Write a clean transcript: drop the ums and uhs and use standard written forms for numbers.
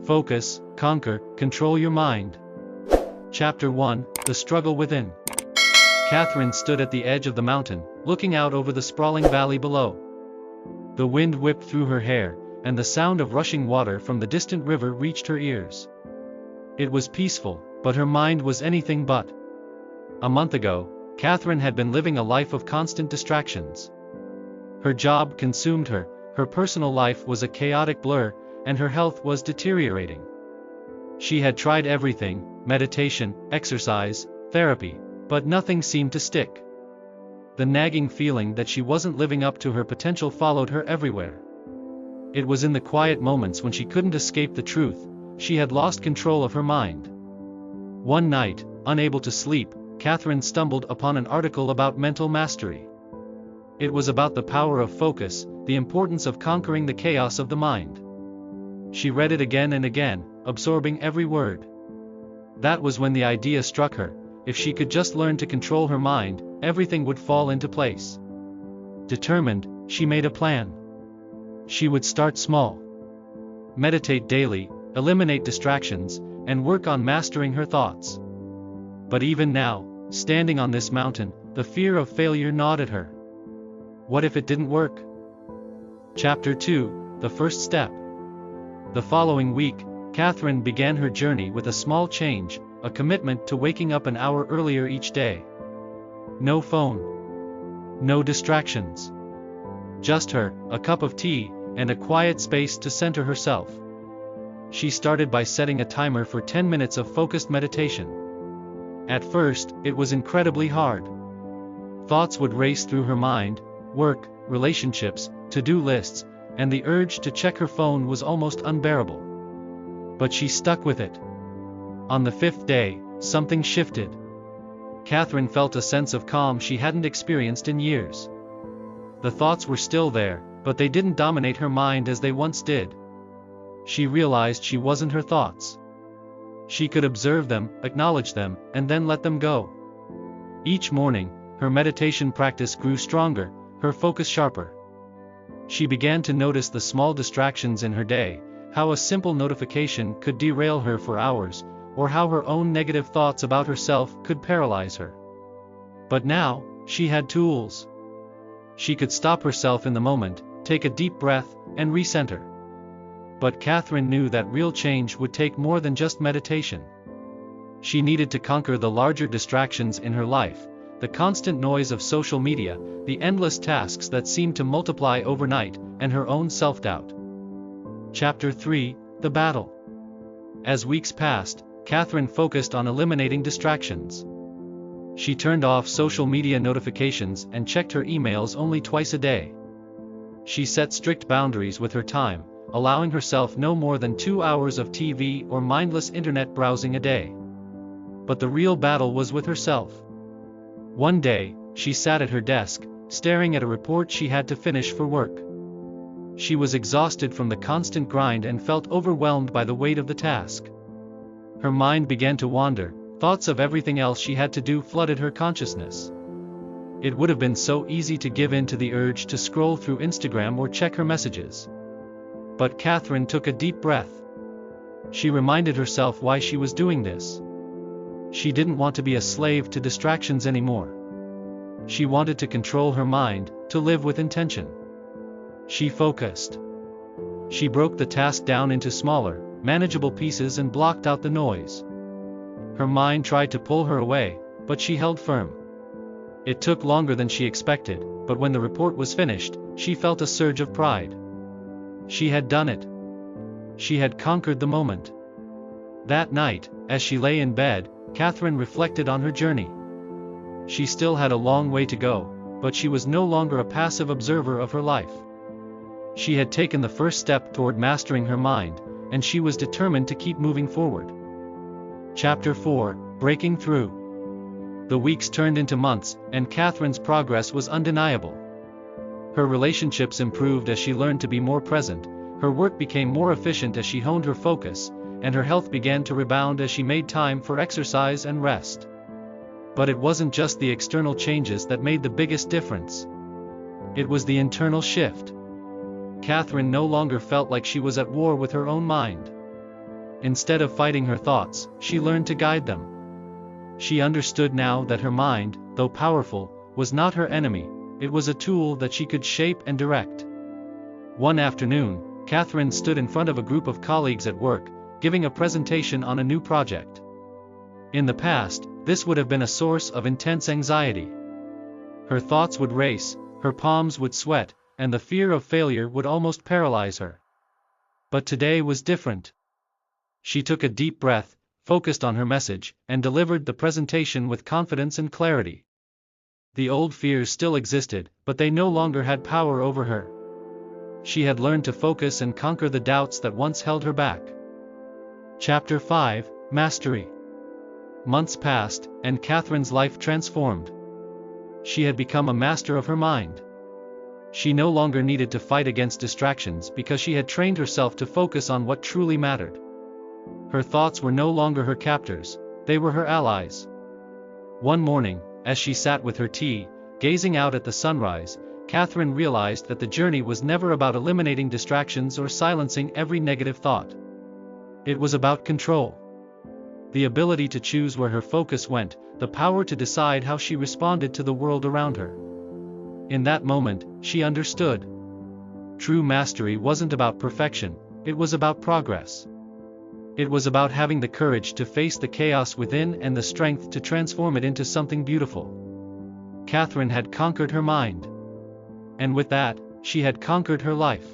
Focus, conquer, control your mind. Chapter 1, The Struggle Within. Catherine stood at the edge of the mountain, looking out over the sprawling valley below. The wind whipped through her hair, and the sound of rushing water from the distant river reached her ears. It was peaceful, but her mind was anything but. A month ago, Catherine had been living a life of constant distractions. Her job consumed her, her personal life was a chaotic blur, and her health was deteriorating. She had tried everything: meditation, exercise, therapy, but nothing seemed to stick. The nagging feeling that she wasn't living up to her potential followed her everywhere. It was in the quiet moments when she couldn't escape the truth, she had lost control of her mind. One night, unable to sleep, Catherine stumbled upon an article about mental mastery. It was about the power of focus, the importance of conquering the chaos of the mind. She read it again and again, absorbing every word. That was when the idea struck her: if she could just learn to control her mind, everything would fall into place. Determined, she made a plan. She would start small. Meditate daily, eliminate distractions, and work on mastering her thoughts. But even now, standing on this mountain, the fear of failure gnawed at her. What if it didn't work? Chapter 2, The First Step. The following week, Catherine began her journey with a small change, a commitment to waking up an hour earlier each day. No phone. No distractions. Just her, a cup of tea, and a quiet space to center herself. She started by setting a timer for 10 minutes of focused meditation. At first, it was incredibly hard. Thoughts would race through her mind: work, relationships, to-do lists, and the urge to check her phone was almost unbearable. But she stuck with it. On the 5th day, something shifted. Catherine felt a sense of calm she hadn't experienced in years. The thoughts were still there, but they didn't dominate her mind as they once did. She realized she wasn't her thoughts. She could observe them, acknowledge them, and then let them go. Each morning, her meditation practice grew stronger, her focus sharper. She began to notice the small distractions in her day, how a simple notification could derail her for hours, or how her own negative thoughts about herself could paralyze her. But now, she had tools. She could stop herself in the moment, take a deep breath, and recenter. But Catherine knew that real change would take more than just meditation. She needed to conquer the larger distractions in her life: the constant noise of social media, the endless tasks that seemed to multiply overnight, and her own self-doubt. Chapter 3, The Battle. As weeks passed, Catherine focused on eliminating distractions. She turned off social media notifications and checked her emails only twice a day. She set strict boundaries with her time, allowing herself no more than 2 hours of TV or mindless internet browsing a day. But the real battle was with herself. One day, she sat at her desk, staring at a report she had to finish for work. She was exhausted from the constant grind and felt overwhelmed by the weight of the task. Her mind began to wander, thoughts of everything else she had to do flooded her consciousness. It would have been so easy to give in to the urge to scroll through Instagram or check her messages. But Catherine took a deep breath. She reminded herself why she was doing this. She didn't want to be a slave to distractions anymore. She wanted to control her mind, to live with intention. She focused. She broke the task down into smaller, manageable pieces and blocked out the noise. Her mind tried to pull her away, but she held firm. It took longer than she expected, but when the report was finished, she felt a surge of pride. She had done it. She had conquered the moment. That night, as she lay in bed, Catherine reflected on her journey. She still had a long way to go, but she was no longer a passive observer of her life. She had taken the first step toward mastering her mind, and she was determined to keep moving forward. Chapter 4, Breaking Through. The weeks turned into months, and Catherine's progress was undeniable. Her relationships improved as she learned to be more present, her work became more efficient as she honed her focus, and her health began to rebound as she made time for exercise and rest. But it wasn't just the external changes that made the biggest difference. It was the internal shift. Catherine no longer felt like she was at war with her own mind. Instead of fighting her thoughts, she learned to guide them. She understood now that her mind, though powerful, was not her enemy. It was a tool that she could shape and direct. One afternoon, Catherine stood in front of a group of colleagues at work, giving a presentation on a new project. In the past, this would have been a source of intense anxiety. Her thoughts would race, her palms would sweat, and the fear of failure would almost paralyze her. But today was different. She took a deep breath, focused on her message, and delivered the presentation with confidence and clarity. The old fears still existed, but they no longer had power over her. She had learned to focus and conquer the doubts that once held her back. Chapter 5, Mastery. Months passed, and Catherine's life transformed. She had become a master of her mind. She no longer needed to fight against distractions because she had trained herself to focus on what truly mattered. Her thoughts were no longer her captors, they were her allies. One morning, as she sat with her tea, gazing out at the sunrise, Catherine realized that the journey was never about eliminating distractions or silencing every negative thought. It was about control. The ability to choose where her focus went, the power to decide how she responded to the world around her. In that moment, she understood. True mastery wasn't about perfection, it was about progress. It was about having the courage to face the chaos within and the strength to transform it into something beautiful. Catherine had conquered her mind. And with that, she had conquered her life.